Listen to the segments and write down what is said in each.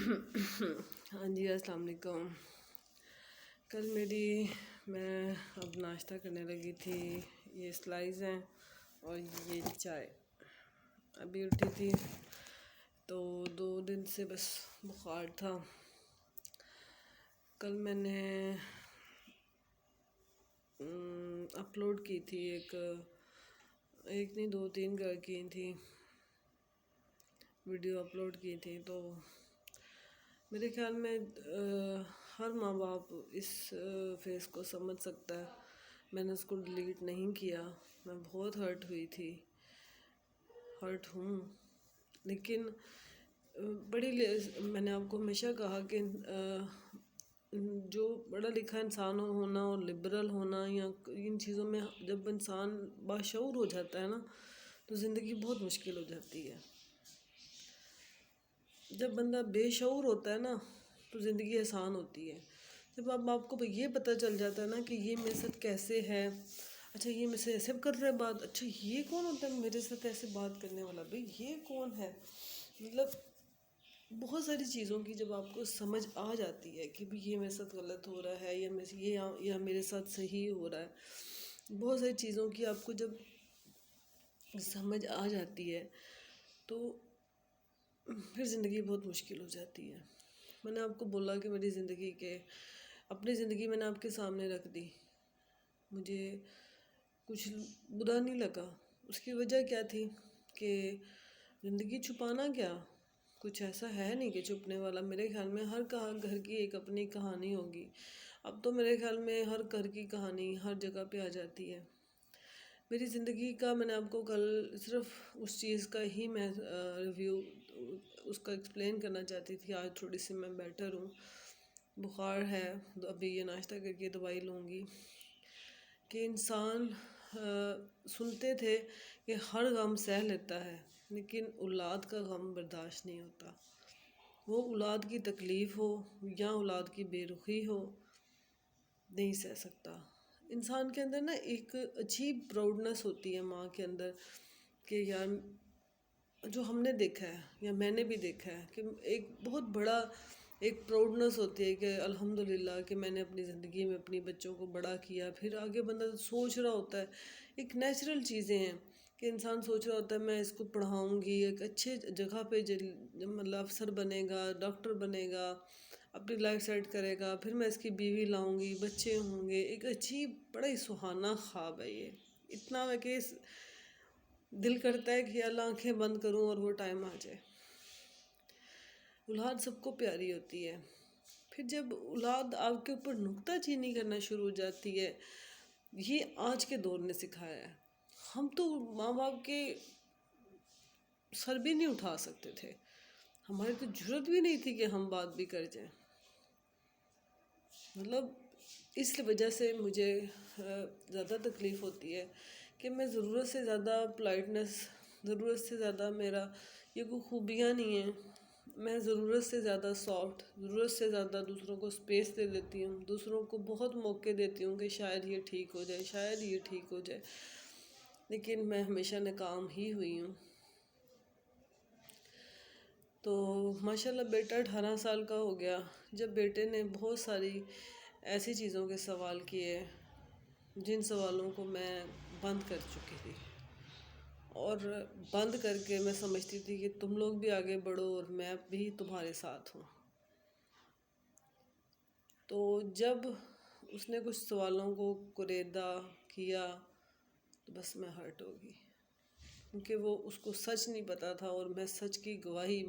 ہاں جی، السلام علیکم۔ کل میں اب ناشتہ کرنے لگی تھی، یہ سلائز ہیں اور یہ چائے۔ ابھی اٹھی تھی تو 2 دن سے بس بخار تھا۔ کل میں نے اپلوڈ کی تھی ایک نہیں 2-3 کر کی تھی ویڈیو اپلوڈ کی تھی، تو میرے خیال میں ہر ماں باپ اس فیس کو سمجھ سکتا ہے۔ میں نے اس کو ڈیلیٹ نہیں کیا، میں بہت ہرٹ ہوئی تھی، ہرٹ ہوں، لیکن میں نے آپ کو ہمیشہ کہا کہ جو پڑھا لکھا انسان ہونا اور لبرل ہونا یا ان چیزوں میں جب انسان باشعور ہو جاتا ہے نا تو زندگی بہت مشکل ہو جاتی ہے۔ جب بندہ بے شعور ہوتا ہے نا تو زندگی آسان ہوتی ہے۔ جب آپ کو یہ پتہ چل جاتا ہے نا کہ یہ میرے ساتھ کیسے ہے، اچھا یہ میرے سے ایسے کر رہا ہے بات، اچھا یہ کون ہوتا ہے میرے ساتھ ایسے بات کرنے والا، بھئی یہ کون ہے، مطلب بہت ساری چیزوں کی جب آپ کو سمجھ آ جاتی ہے کہ بھی یہ میرے ساتھ غلط ہو رہا ہے یا میرے ساتھ صحیح ہو رہا ہے، بہت ساری چیزوں کی آپ کو جب سمجھ آ جاتی ہے تو پھر زندگی بہت مشکل ہو جاتی ہے۔ میں نے آپ کو بولا کہ اپنی زندگی میں نے آپ کے سامنے رکھ دی، مجھے کچھ برا نہیں لگا۔ اس کی وجہ کیا تھی کہ زندگی چھپانا کیا، کچھ ایسا ہے نہیں کہ چھپنے والا۔ میرے خیال میں ہر گھر کی ایک اپنی کہانی ہوگی۔ اب تو میرے خیال میں ہر گھر کی کہانی ہر جگہ پہ آ جاتی ہے۔ میری زندگی کا میں نے آپ کو کل صرف اس چیز کا ہی میں ریویو اس کا ایکسپلین کرنا چاہتی تھی۔ آج تھوڑی سی میں بیٹر ہوں، بخار ہے، ابھی یہ ناشتہ کر کے دوائی لوں گی۔ کہ انسان سنتے تھے کہ ہر غم سہ لیتا ہے لیکن اولاد کا غم برداشت نہیں ہوتا۔ وہ اولاد کی تکلیف ہو یا اولاد کی بے رخی ہو، نہیں سہ سکتا۔ انسان کے اندر نا ایک عجیب پراؤڈنس ہوتی ہے ماں کے اندر کہ یار جو ہم نے دیکھا ہے یا میں نے بھی دیکھا ہے کہ ایک بہت بڑا ایک پراؤڈنس ہوتی ہے کہ الحمدللہ کہ میں نے اپنی زندگی میں اپنی بچوں کو بڑا کیا۔ پھر آگے بندہ سوچ رہا ہوتا ہے، ایک نیچرل چیزیں ہیں کہ انسان سوچ رہا ہوتا ہے میں اس کو پڑھاؤں گی، ایک اچھے جگہ پہ مطلب افسر بنے گا، ڈاکٹر بنے گا، اپنی لائف سیٹ کرے گا، پھر میں اس کی بیوی لاؤں گی، بچے ہوں گے۔ ایک عجیب بڑا ہی سہانا خواب ہے یہ، اتنا ہے کہ دل کرتا ہے کہ اللہ آنکھیں بند کروں اور وہ ٹائم آ جائے۔ اولاد سب کو پیاری ہوتی ہے، پھر جب اولاد آپ کے اوپر نکتہ چینی کرنا شروع ہو جاتی ہے، یہ آج کے دور نے سکھایا ہے۔ ہم تو ماں باپ کے سر بھی نہیں اٹھا سکتے تھے، ہماری تو جرات بھی نہیں تھی کہ ہم بات بھی کر جائیں۔ مطلب اس وجہ سے مجھے زیادہ تکلیف ہوتی ہے کہ میں ضرورت سے زیادہ پولائٹنس، ضرورت سے زیادہ میرا یہ کوئی خوبیاں نہیں ہیں، میں ضرورت سے زیادہ سافٹ، ضرورت سے زیادہ دوسروں کو سپیس دے دیتی ہوں، دوسروں کو بہت موقع دیتی ہوں کہ شاید یہ ٹھیک ہو جائے، شاید یہ ٹھیک ہو جائے، لیکن میں ہمیشہ ناکام ہی ہوئی ہوں۔ تو ماشاءاللہ بیٹا 18 سال کا ہو گیا، جب بیٹے نے بہت ساری ایسی چیزوں کے سوال کیے جن سوالوں کو میں بند کر چکی تھی، اور بند کر کے میں سمجھتی تھی کہ تم لوگ بھی آگے بڑھو اور میں بھی تمہارے ساتھ ہوں۔ تو جب اس نے کچھ سوالوں کو کریدا کیا تو بس میں ہرٹ ہو گئی، کیونکہ وہ اس کو سچ نہیں پتا تھا اور میں سچ کی گواہی،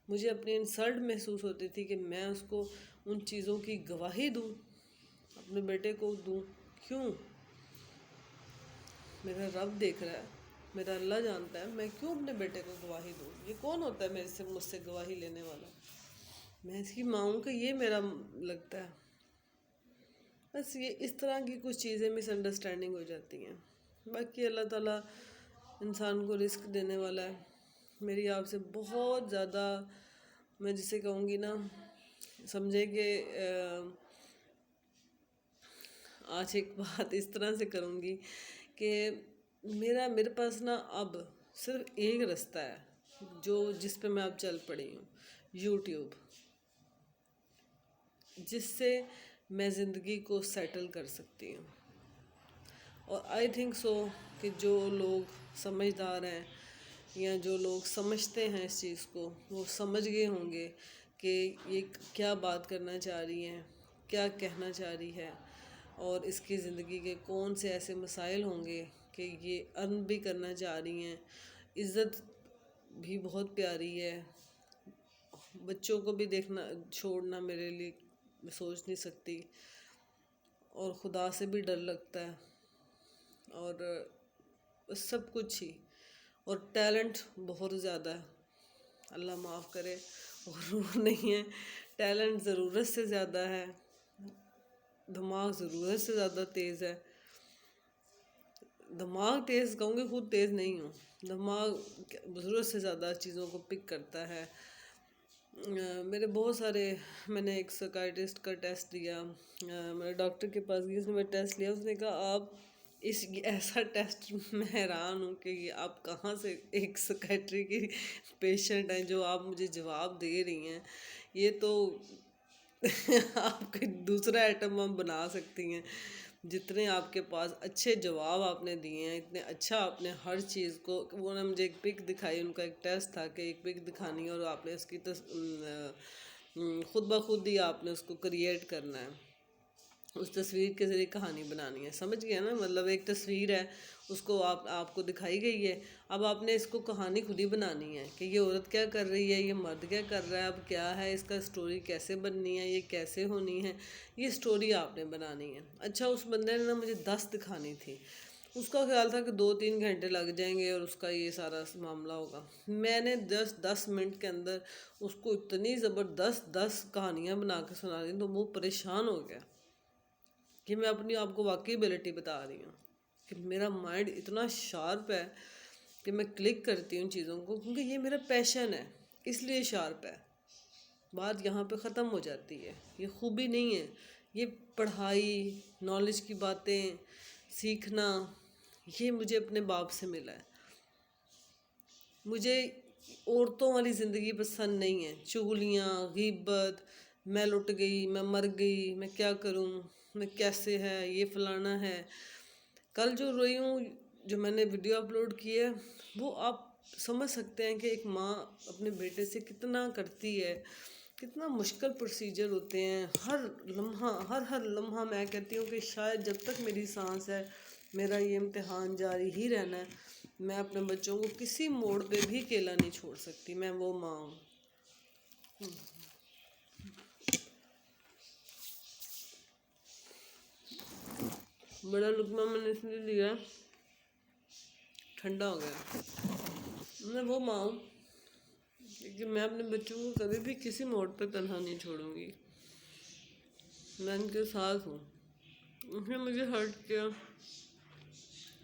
مجھے اپنی انسلٹ محسوس ہوتی تھی کہ میں اس کو ان چیزوں کی گواہی دوں، اپنے بیٹے کو دوں۔ کیوں؟ میرا رب دیکھ رہا ہے، میرا اللہ جانتا ہے، میں کیوں اپنے بیٹے کو گواہی دوں؟ یہ کون ہوتا ہے مجھ سے گواہی لینے والا؟ میں اس کی ماں ہوں کہ یہ میرا لگتا ہے۔ بس یہ اس طرح کی کچھ چیزیں مس انڈرسٹینڈنگ ہو جاتی ہیں۔ باقی اللہ تعالیٰ انسان کو رزق دینے والا ہے۔ میری آپ سے بہت زیادہ، میں جسے کہوں گی نا، سمجھے کہ آج ایک بات اس طرح سے کروں گی کہ میرے پاس نا اب صرف ایک رستہ ہے جس پہ میں اب چل پڑی ہوں۔ یوٹیوب، جس سے میں زندگی کو سیٹل کر سکتی ہوں۔ اور آئی تھنک سو کہ جو لوگ سمجھدار ہیں یا جو لوگ سمجھتے ہیں اس چیز کو، وہ سمجھ گئے ہوں گے کہ یہ کیا بات کرنا چاہ رہی ہیں، کیا کہنا چاہ رہی ہے، اور اس کی زندگی کے کون سے ایسے مسائل ہوں گے کہ یہ ارن بھی کرنا چاہ رہی ہیں۔ عزت بھی بہت پیاری ہے، بچوں کو بھی دیکھنا چھوڑنا میرے لیے میں سوچ نہیں سکتی، اور خدا سے بھی ڈر لگتا ہے، اور سب کچھ ہی، اور ٹیلنٹ بہت زیادہ ہے، اللہ معاف کرے، غرور نہیں ہے، ٹیلنٹ ضرورت سے زیادہ ہے، دماغ ضرورت سے زیادہ تیز ہے۔ دماغ تیز کہوں گی، خود تیز نہیں ہوں، دماغ ضرورت سے زیادہ چیزوں کو پک کرتا ہے۔ میرے بہت سارے، میں نے ایک سائیکائٹرسٹ کا ٹیسٹ دیا، میں ڈاکٹر کے پاس گئی، اس نے میں ٹیسٹ لیا، اس نے کہا آپ ایسا ٹیسٹ، میں حیران ہوں کہ یہ آپ کہاں سے ایک سائیکائٹری کی پیشنٹ ہیں جو آپ مجھے جواب دے رہی ہیں، یہ تو آپ کے دوسرا ایٹم ہم بنا سکتی ہیں، جتنے آپ کے پاس اچھے جواب آپ نے دیے ہیں، اتنے اچھا آپ نے ہر چیز کو، وہ نے مجھے ایک پک دکھائی، ان کا ایک ٹیسٹ تھا کہ ایک پک دکھانی ہے اور آپ نے اس کی خود بخود ہی آپ نے اس کو کریٹ کرنا ہے، اس تصویر کے ذریعے کہانی بنانی ہے، سمجھ گیا نا، مطلب ایک تصویر ہے، اس کو آپ کو دکھائی گئی ہے، اب آپ نے اس کو کہانی خود ہی بنانی ہے کہ یہ عورت کیا کر رہی ہے، یہ مرد کیا کر رہا ہے، اب کیا ہے اس کا سٹوری، کیسے بننی ہے، یہ کیسے ہونی ہے، یہ سٹوری آپ نے بنانی ہے۔ اچھا، اس بندے نے نا مجھے 10 دکھانی تھی، اس کا خیال تھا کہ 2-3 گھنٹے لگ جائیں گے اور اس کا یہ سارا معاملہ ہوگا، میں نے 10 منٹ کے اندر اس کو اتنی زبردست 10 کہانیاں بنا کے سنا دی تو وہ پریشان ہو گیا کہ میں اپنی آپ کو واقعی ایبلٹی بتا رہی ہوں کہ میرا مائنڈ اتنا شارپ ہے کہ میں کلک کرتی ہوں چیزوں کو، کیونکہ یہ میرا پیشن ہے، اس لیے شارپ ہے۔ بات یہاں پہ ختم ہو جاتی ہے، یہ خوبی نہیں ہے، یہ پڑھائی، نالج کی باتیں سیکھنا، یہ مجھے اپنے باپ سے ملا ہے۔ مجھے عورتوں والی زندگی پسند نہیں ہے، چغلیاں، غیبت، میں لٹ گئی، میں مر گئی، میں کیا کروں، میں کیسے ہے، یہ فلانا ہے۔ کل جو روئی ہوں، جو میں نے ویڈیو اپلوڈ کی ہے، وہ آپ سمجھ سکتے ہیں کہ ایک ماں اپنے بیٹے سے کتنا کرتی ہے، کتنا مشکل پروسیجر ہوتے ہیں، ہر لمحہ میں کہتی ہوں کہ شاید جب تک میری سانس ہے میرا یہ امتحان جاری ہی رہنا ہے، میں اپنے بچوں کو کسی موڑ پہ بھی اکیلا نہیں چھوڑ سکتی، میں وہ ماں ہوں۔ بڑا لقمہ میں نے اس لیے لیا، ٹھنڈا ہو گیا۔ میں وہ ماں ہوں کہ میں اپنے بچوں کو کبھی بھی کسی موڑ پہ تنہا نہیں چھوڑوں گی، میں ان کے ساتھ ہوں۔ اس نے مجھے ہرٹ کیا،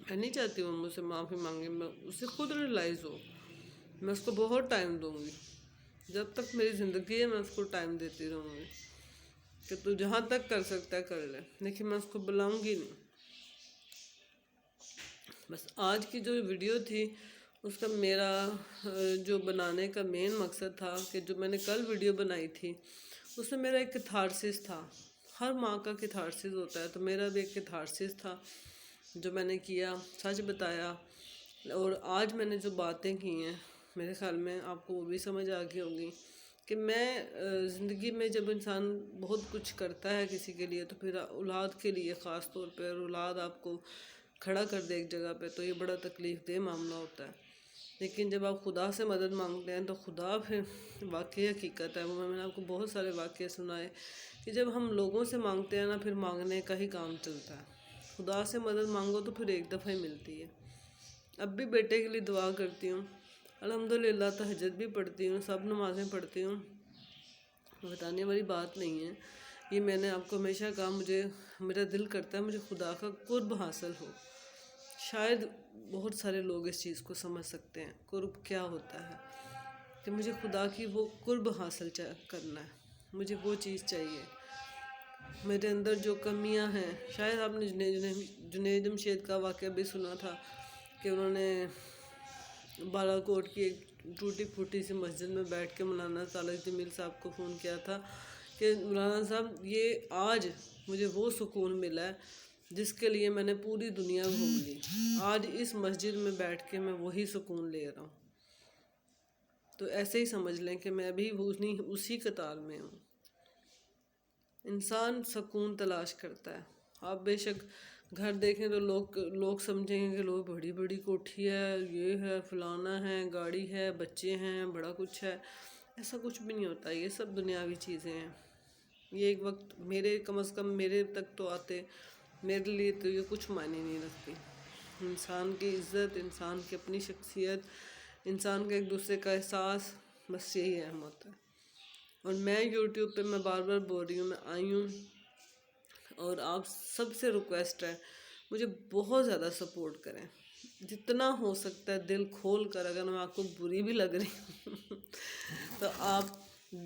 میں نہیں چاہتی ہوں مجھ سے معافی مانگے، میں اسے خود ریلائز ہو، میں اس کو بہت ٹائم دوں گی، جب تک میری زندگی ہے میں اس کو ٹائم دیتی رہوں گی کہ تو جہاں تک کر سکتا ہے کر لے، لیکن میں اس کو بلاؤں گی نہیں۔ بس آج کی جو ویڈیو تھی اس کا میرا جو بنانے کا مین مقصد تھا کہ جو میں نے کل ویڈیو بنائی تھی اس میں میرا ایک کیتھارسس تھا، ہر ماں کا کیتھارسس ہوتا ہے، تو میرا بھی ایک کیتھارسس تھا جو میں نے کیا، سچ بتایا، اور آج میں نے جو باتیں کی ہیں میرے خیال میں آپ کو وہ بھی سمجھ آ گئی ہوگی کہ میں زندگی میں جب انسان بہت کچھ کرتا ہے کسی کے لیے تو پھر اولاد کے لیے خاص طور پہ، اور اولاد آپ کو کھڑا کر دے ایک جگہ پہ تو یہ بڑا تکلیف دہ معاملہ ہوتا ہے، لیکن جب آپ خدا سے مدد مانگتے ہیں تو خدا پھر واقعی حقیقت ہے، وہ میں نے آپ کو بہت سارے واقعے سنائے کہ جب ہم لوگوں سے مانگتے ہیں نا پھر مانگنے کا ہی کام چلتا ہے، خدا سے مدد مانگو تو پھر ایک دفعہ ہی ملتی ہے۔ اب بھی بیٹے کے لیے دعا کرتی ہوں، الحمدللہ تہجد بھی پڑھتی ہوں، سب نمازیں پڑھتی ہوں، بتانے والی بات نہیں ہے، یہ میں نے آپ کو ہمیشہ کہا، میرا دل کرتا ہے مجھے خدا کا قرب حاصل ہو، شاید بہت سارے لوگ اس چیز کو سمجھ سکتے ہیں قرب کیا ہوتا ہے، کہ مجھے خدا کی وہ قرب حاصل کرنا ہے، مجھے وہ چیز چاہیے، میرے اندر جو کمیاں ہیں، شاید آپ نے جنید جمشید کا واقعہ بھی سنا تھا کہ انہوں نے بالا کوٹ کی ایک ٹوٹی پھوٹی سی مسجد میں بیٹھ کے مولانا طارق جمیل صاحب کو فون کیا تھا کہ مولانا صاحب یہ آج مجھے وہ سکون ملا ہے جس کے لیے میں نے پوری دنیا گھوم لی، آج اس مسجد میں بیٹھ کے میں وہی سکون لے رہا ہوں۔ تو ایسے ہی سمجھ لیں کہ میں بھی اسی قطار میں ہوں۔ انسان سکون تلاش کرتا ہے۔ آپ بے شک گھر دیکھیں تو لوگ سمجھیں گے کہ لوگ بڑی بڑی کوٹھی ہے، یہ ہے، فلانا ہے، گاڑی ہے، بچے ہیں، بڑا کچھ ہے۔ ایسا کچھ بھی نہیں ہوتا، یہ سب دنیاوی چیزیں ہیں۔ یہ ایک وقت کم از کم میرے تک تو آتے، میرے لیے تو یہ کچھ معنی نہیں رکھتی۔ انسان کی عزت، انسان کی اپنی شخصیت، انسان کا ایک دوسرے کا احساس، بس یہی اہم ہوتا ہے۔ اور میں یوٹیوب پہ میں بار بار بول رہی ہوں، میں آئی ہوں، اور آپ سب سے ریکویسٹ ہے مجھے بہت زیادہ سپورٹ کریں، جتنا ہو سکتا ہے دل کھول کر۔ اگر میں آپ کو بری بھی لگ رہی ہوں تو آپ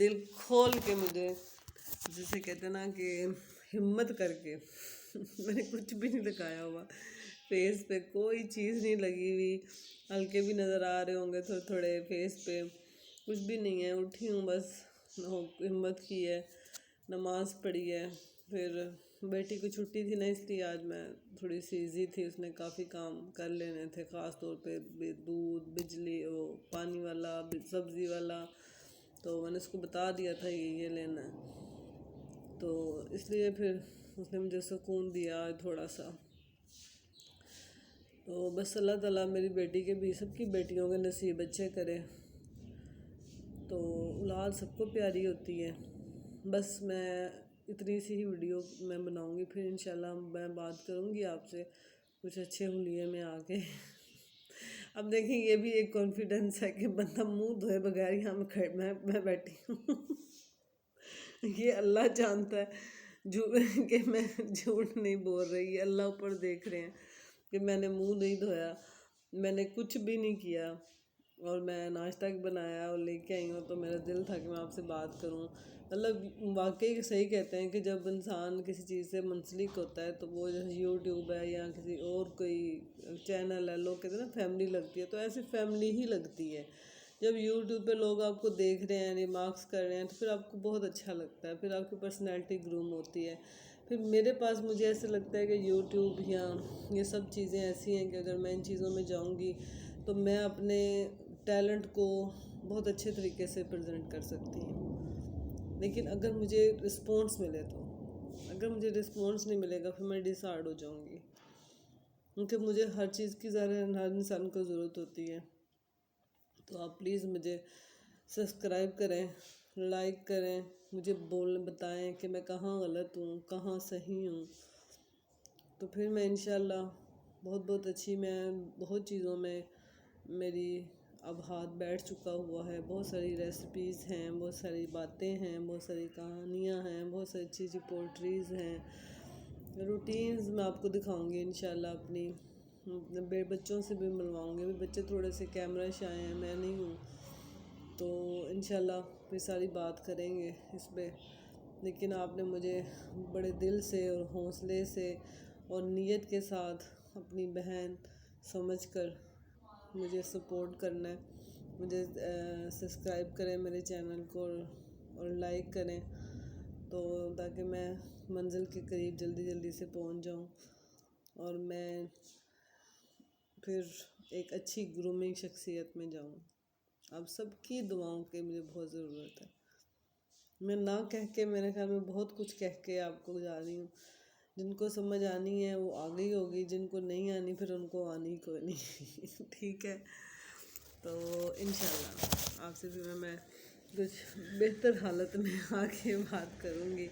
دل کھول کے مجھے، جسے کہتے ہیں نا کہ ہمت کر کے میں نے کچھ بھی نہیں دکھایا ہوا، فیس پہ کوئی چیز نہیں لگی ہوئی، ہلکے بھی نظر آ رہے ہوں گے تھوڑے تھوڑے فیس پہ، کچھ بھی نہیں ہے، اٹھی ہوں بس، ہمت کی ہے، نماز پڑھی ہے۔ پھر بیٹی کو چھٹی تھی نا، اس لیے آج میں تھوڑی سی ایزی تھی، اس نے کافی کام کر لینے تھے، خاص طور پہ دودھ، بجلی، پانی والا، سبزی والا، تو میں نے اس کو بتا دیا تھا یہ لینا ہے، تو اس لیے پھر اس نے مجھے سکون دیا تھوڑا سا۔ تو بس اللہ تعالیٰ میری بیٹی کے بھی، سب کی بیٹیوں کے نصیب اچھے کرے۔ تو اولاد سب کو پیاری ہوتی ہے۔ بس میں اتنی سی ہی ویڈیو میں بناؤں گی، پھر انشاءاللہ میں بات کروں گی آپ سے کچھ اچھے حلیے میں آ کے۔ اب دیکھیں یہ بھی ایک کانفیڈنس ہے کہ بندہ منہ دھوئے بغیر یہاں میں بیٹھی ہوں۔ یہ اللہ جانتا ہے کہ میں جھوٹ نہیں بول رہی، یہ اللہ اوپر دیکھ رہے ہیں کہ میں نے منہ نہیں دھویا، میں نے کچھ بھی نہیں کیا، اور میں ناشتہ بنایا اور لے کے آئی ہوں، تو میرا دل تھا کہ میں آپ سے بات کروں۔ مطلب واقعی صحیح کہتے ہیں کہ جب انسان کسی چیز سے منسلک ہوتا ہے تو وہ جیسے یوٹیوب ہے یا کسی اور کوئی چینل ہے، لوگ کہتے ہیں نا فیملی لگتی ہے، تو ایسی فیملی ہی لگتی ہے۔ جب یوٹیوب پہ لوگ آپ کو دیکھ رہے ہیں، ریمارکس کر رہے ہیں، تو پھر آپ کو بہت اچھا لگتا ہے، پھر آپ کی پرسنالٹی گروم ہوتی ہے۔ پھر میرے پاس مجھے ایسے لگتا ہے کہ یوٹیوب یا یہ سب چیزیں ایسی ہیں کہ اگر میں ان چیزوں میں جاؤں گی تو میں اپنے ٹیلنٹ کو بہت اچھے طریقے سے پریزنٹ کر سکتی ہوں، لیکن اگر مجھے رسپانس ملے تو، اگر مجھے رسپانس نہیں ملے گا پھر میں ڈسہارڈ ہو جاؤں گی، کیونکہ مجھے ہر چیز کی ہر انسان کو ضرورت ہوتی ہے۔ تو آپ پلیز مجھے سبسکرائب کریں، لائک کریں، مجھے بتائیں کہ میں کہاں غلط ہوں، کہاں صحیح ہوں، تو پھر میں انشاءاللہ بہت بہت اچھی، میں بہت چیزوں میں میری اب ہاتھ بیٹھ چکا ہوا ہے، بہت ساری ریسیپیز ہیں، بہت ساری باتیں ہیں، بہت ساری کہانیاں ہیں، بہت ساری اچھی اچھی پوئٹریز ہیں، روٹینز میں آپ کو دکھاؤں گی انشاءاللہ اپنی، بچوں سے بھی ملواؤں گی، بچے تھوڑے سے کیمرہ شائع ہیں، میں نہیں ہوں، تو انشاءاللہ پھر ساری بات کریں گے اس پہ۔ لیکن آپ نے مجھے بڑے دل سے اور حوصلے سے اور نیت کے ساتھ اپنی بہن سمجھ کر مجھے سپورٹ کرنا ہے، مجھے سبسکرائب کریں میرے چینل کو اور لائک کریں، تو تاکہ میں منزل کے قریب جلدی جلدی سے پہنچ جاؤں، اور میں پھر ایک اچھی گرومنگ شخصیت میں جاؤں۔ آپ سب کی دعاؤں کی مجھے بہت ضرورت ہے۔ میں نہ کہہ کے، میرے خیال میں بہت کچھ کہہ کے آپ کو جا رہی ہوں، جن کو سمجھ آنی ہے وہ آ گئی ہوگی، جن کو نہیں آنی پھر ان کو آنی کوئی نہیں۔ ٹھیک ہے، تو انشاءاللہ آپ سے پھر میں کچھ بہتر حالت میں آ کے بات کروں گی۔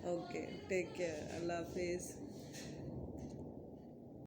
اوکے، ٹیک کیئر، اللہ حافظ۔